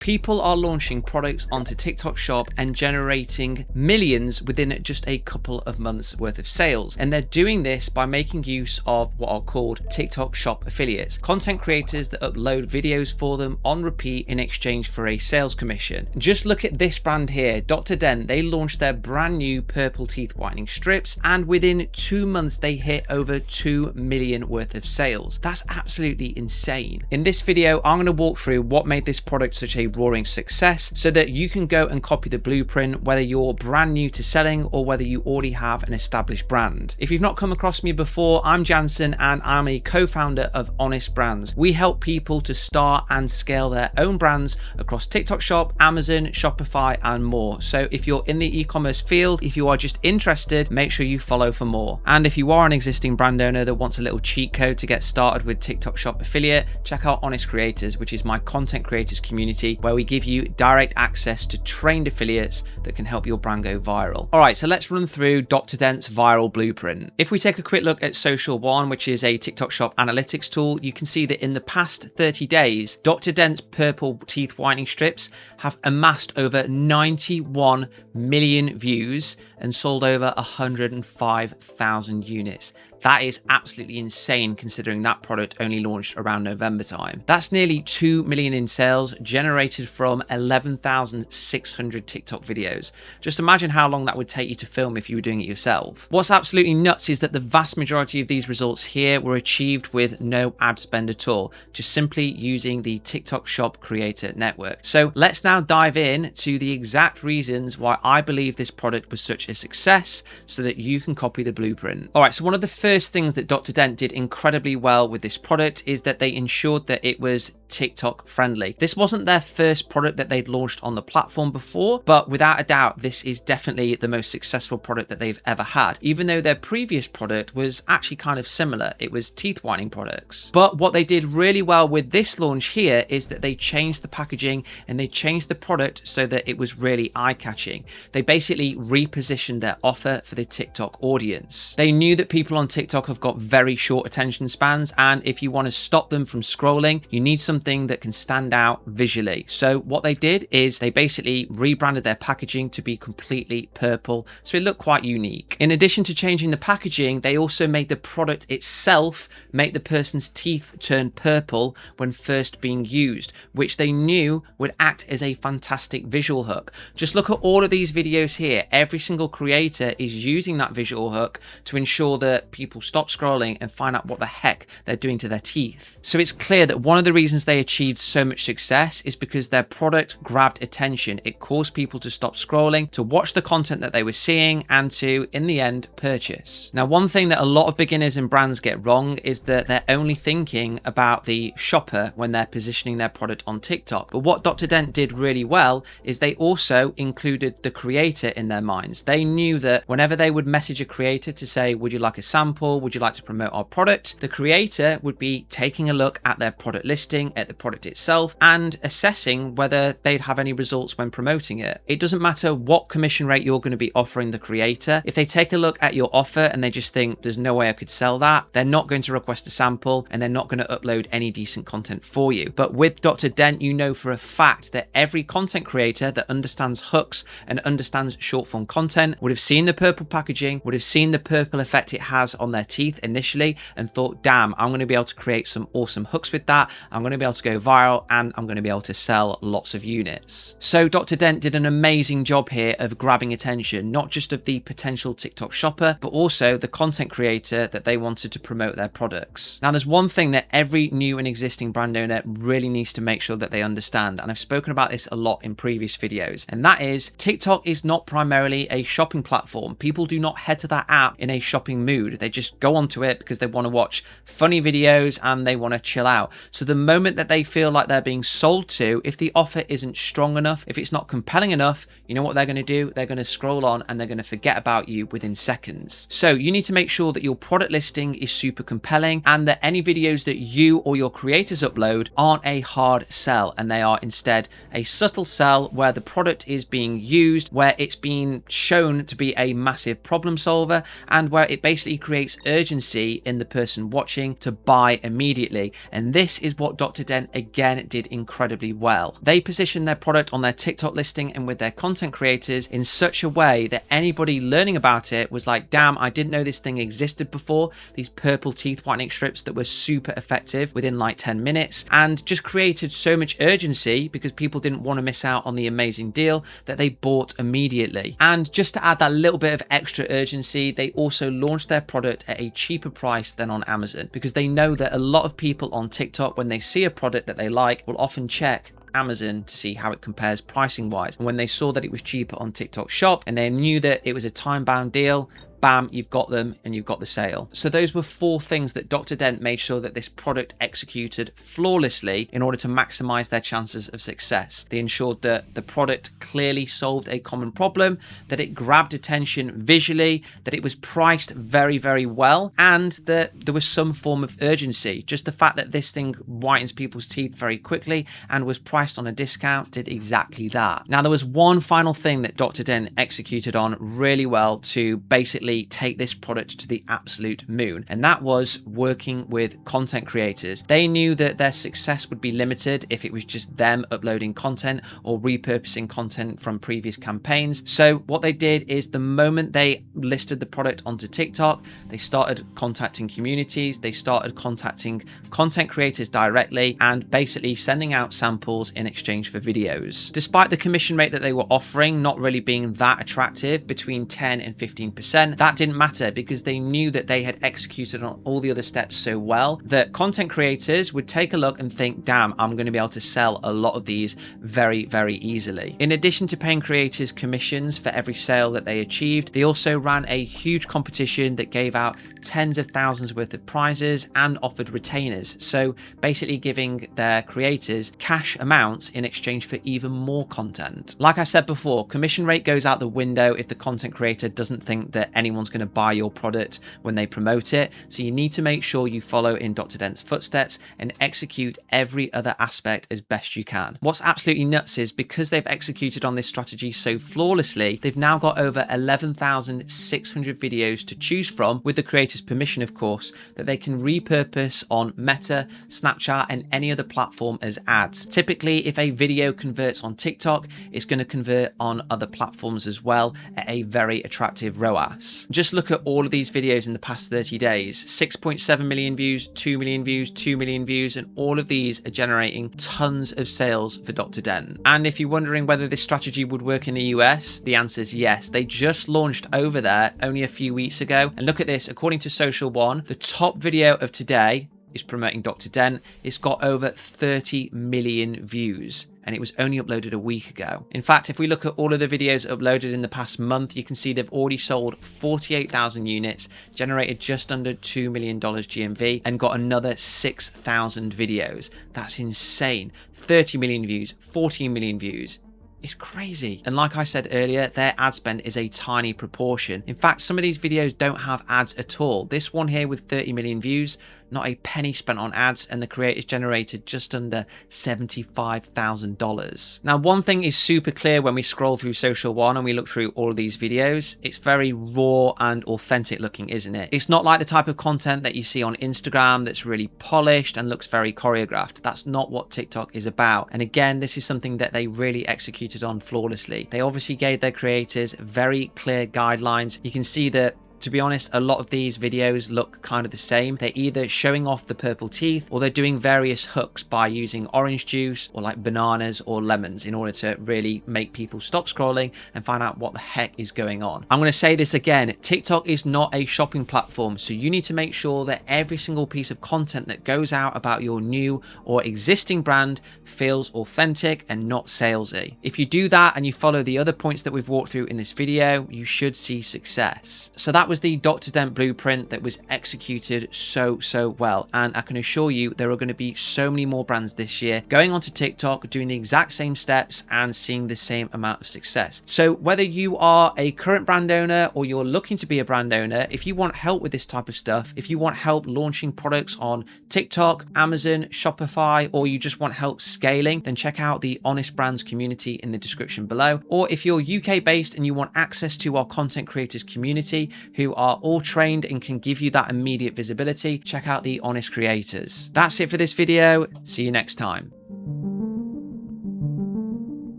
People are launching products onto TikTok Shop and generating millions within just a couple of months worth of sales. And they're doing this by making use of what are called TikTok Shop affiliates, content creators that upload videos for them on repeat in exchange for a sales commission. Just look at this brand here, Dr Dent. They launched their brand new purple teeth whitening strips, and within 2 months they hit over 2 million worth of sales. That's absolutely insane. In this video, I'm going to walk through what made this product such a roaring success so that you can go and copy the blueprint, whether you're brand new to selling or whether you already have an established brand. If you've not come across me before, I'm Janson and I'm a co-founder of Honest Brands. We help people to start and scale their own brands across TikTok Shop, Amazon, Shopify and more. So if you're in the e-commerce field, if you are just interested, make sure you follow for more. And if you are an existing brand owner that wants a little cheat code to get started with TikTok Shop affiliate, check out Honest Creators, which is my content creators community, where we give you direct access to trained affiliates that can help your brand go viral. All right, so let's run through Dr Dent's viral blueprint. If we take a quick look at Social One, which is a TikTok Shop analytics tool, you can see that in the past 30 days, Dr Dent's purple teeth whitening strips have amassed over 91 million views and sold over 105,000 units. That is absolutely insane considering that product only launched around November time. That's nearly 2 million in sales generated from 11,600 TikTok videos. Just imagine how long that would take you to film if you were doing it yourself. What's absolutely nuts is that the vast majority of these results here were achieved with no ad spend at all, just simply using the TikTok Shop creator network. So let's now dive in to the exact reasons why I believe this product was such a success so that you can copy the blueprint. All right, so one of the first things that Dr Dent did incredibly well with this product is that they ensured that it was TikTok friendly. This wasn't their first product that they'd launched on the platform before, but without a doubt, this is definitely the most successful product that they've ever had, even though their previous product was actually kind of similar. It was teeth whitening products. But what they did really well with this launch here is that they changed the packaging and they changed the product so that it was really eye-catching. They basically repositioned their offer for the TikTok audience. They knew that people on TikTok have got very short attention spans, and if you want to stop them from scrolling, you need something that can stand out visually. So what they did is they basically rebranded their packaging to be completely purple, so it looked quite unique. In addition to changing the packaging, they also made the product itself make the person's teeth turn purple when first being used, which they knew would act as a fantastic visual hook. Just look at all of these videos here. Every single creator is using that visual hook to ensure that people stop scrolling and find out what the heck they're doing to their teeth. So it's clear that one of the reasons they achieved so much success is because their product grabbed attention. It caused people to stop scrolling, to watch the content that they were seeing, and to, in the end, purchase. Now, one thing that a lot of beginners and brands get wrong is that they're only thinking about the shopper when they're positioning their product on TikTok. But what Dr Dent did really well is they also included the creator in their minds. They knew that whenever they would message a creator to say, would you like a sample? Would you like to promote our product? The creator would be taking a look at their product listing, at the product itself, and assessing whether they'd have any results when promoting it. It doesn't matter what commission rate you're going to be offering the creator. If they take a look at your offer and they just think there's no way I could sell that, they're not going to request a sample and they're not going to upload any decent content for you. But with Dr Dent, you know for a fact that every content creator that understands hooks and understands short form content would have seen the purple packaging, would have seen the purple effect it has on their teeth initially, and thought, damn, I'm going to be able to create some awesome hooks with that. I'm going to be able to go viral and I'm going to be able to sell lots of units. So Dr Dent did an amazing job here of grabbing attention, not just of the potential TikTok shopper, but also the content creator that they wanted to promote their products. Now, there's one thing that every new and existing brand owner really needs to make sure that they understand, and I've spoken about this a lot in previous videos, and that is TikTok is not primarily a shopping platform. People do not head to that app in a shopping mood. They just go onto it because they want to watch funny videos and they want to chill out. So the moment that they feel like they're being sold to, if the offer isn't strong enough, if it's not compelling enough, you know what they're going to do? They're going to scroll on and they're going to forget about you within seconds. So you need to make sure that your product listing is super compelling and that any videos that you or your creators upload aren't a hard sell, and they are instead a subtle sell where the product is being used, where it's being shown to be a massive problem solver, and where it basically creates urgency in the person watching to buy immediately. And this is what Dr Dr. Dent again did incredibly well. They positioned their product on their TikTok listing and with their content creators in such a way that anybody learning about it was like, damn, I didn't know this thing existed before. These purple teeth whitening strips that were super effective within like 10 minutes, and just created so much urgency because people didn't want to miss out on the amazing deal that they bought immediately. And just to add that little bit of extra urgency, they also launched their product at a cheaper price than on Amazon, because they know that a lot of people on TikTok, when they see a product that they like, will often check Amazon to see how it compares pricing wise. And when they saw that it was cheaper on TikTok Shop and they knew that it was a time-bound deal, bam, you've got them and you've got the sale. So those were 4 things that Dr. Dent made sure that this product executed flawlessly in order to maximize their chances of success. They ensured that the product clearly solved a common problem, that it grabbed attention visually, that it was priced very, very well, and that there was some form of urgency. Just the fact that this thing whitens people's teeth very quickly and was priced on a discount did exactly that. Now, there was one final thing that Dr. Dent executed on really well to basically take this product to the absolute moon, and that was working with content creators. They knew that their success would be limited if it was just them uploading content or repurposing content from previous campaigns. So what they did is, the moment they listed the product onto TikTok, they started contacting communities, they started contacting content creators directly, and basically sending out samples in exchange for videos. Despite the commission rate that they were offering not really being that attractive, between 10 and 15%, that didn't matter, because they knew that they had executed on all the other steps so well that content creators would take a look and think, damn, I'm going to be able to sell a lot of these very, very easily. In addition to paying creators commissions for every sale that they achieved, they also ran a huge competition that gave out tens of thousands worth of prizes and offered retainers. So basically giving their creators cash amounts in exchange for even more content. Like I said before, commission rate goes out the window if the content creator doesn't think that anyone's going to buy your product when they promote it. So you need to make sure you follow in Dr. Dent's footsteps and execute every other aspect as best you can. What's absolutely nuts is, because they've executed on this strategy so flawlessly, they've now got over 11,600 videos to choose from, with the creator's permission of course, that they can repurpose on Meta, Snapchat and any other platform as ads. Typically, if a video converts on TikTok, it's going to convert on other platforms as well at a very attractive ROAS. Just look at all of these videos in the past 30 days, 6.7 million views, 2 million views, 2 million views, and all of these are generating tons of sales for Dr. Dent. And if you're wondering whether this strategy would work in the US, the answer is yes. They just launched over there only a few weeks ago. And look at this, according to Social One, the top video of today is promoting Dr. Dent. It's got over 30 million views, and it was only uploaded a week ago. In fact, if we look at all of the videos uploaded in the past month, you can see they've already sold 48,000 units, generated just under $2 million GMV, and got another 6,000 videos. That's insane. 30 million views, 14 million views. It's crazy. And like I said earlier, their ad spend is a tiny proportion. In fact, some of these videos don't have ads at all. This one here with 30 million views, not a penny spent on ads, and the creators generated just under $75,000. Now, one thing is super clear when we scroll through Social One and we look through all of these videos. It's very raw and authentic looking, isn't it? It's not like the type of content that you see on Instagram that's really polished and looks very choreographed. That's not what TikTok is about. And again, this is something that they really executed on flawlessly. They obviously gave their creators very clear guidelines. You can see that, to be honest, a lot of these videos look kind of the same. They're either showing off the purple teeth, or they're doing various hooks by using orange juice or like bananas or lemons in order to really make people stop scrolling and find out what the heck is going on. I'm going to say this again, TikTok is not a shopping platform, so you need to make sure that every single piece of content that goes out about your new or existing brand feels authentic and not salesy. If you do that and you follow the other points that we've walked through in this video, you should see success. So that was the Dr. Dent blueprint that was executed so well, and I can assure you there are going to be so many more brands this year going onto TikTok, doing the exact same steps and seeing the same amount of success. So whether you are a current brand owner or you're looking to be a brand owner, if you want help with this type of stuff, if you want help launching products on TikTok, Amazon, Shopify, or you just want help scaling, then check out the Honest Brands community in the description below. Or if you're UK based and you want access to our content creators community, who are all trained and can give you that immediate visibility. Check out the Honest Creators. That's it for this video. See you next time.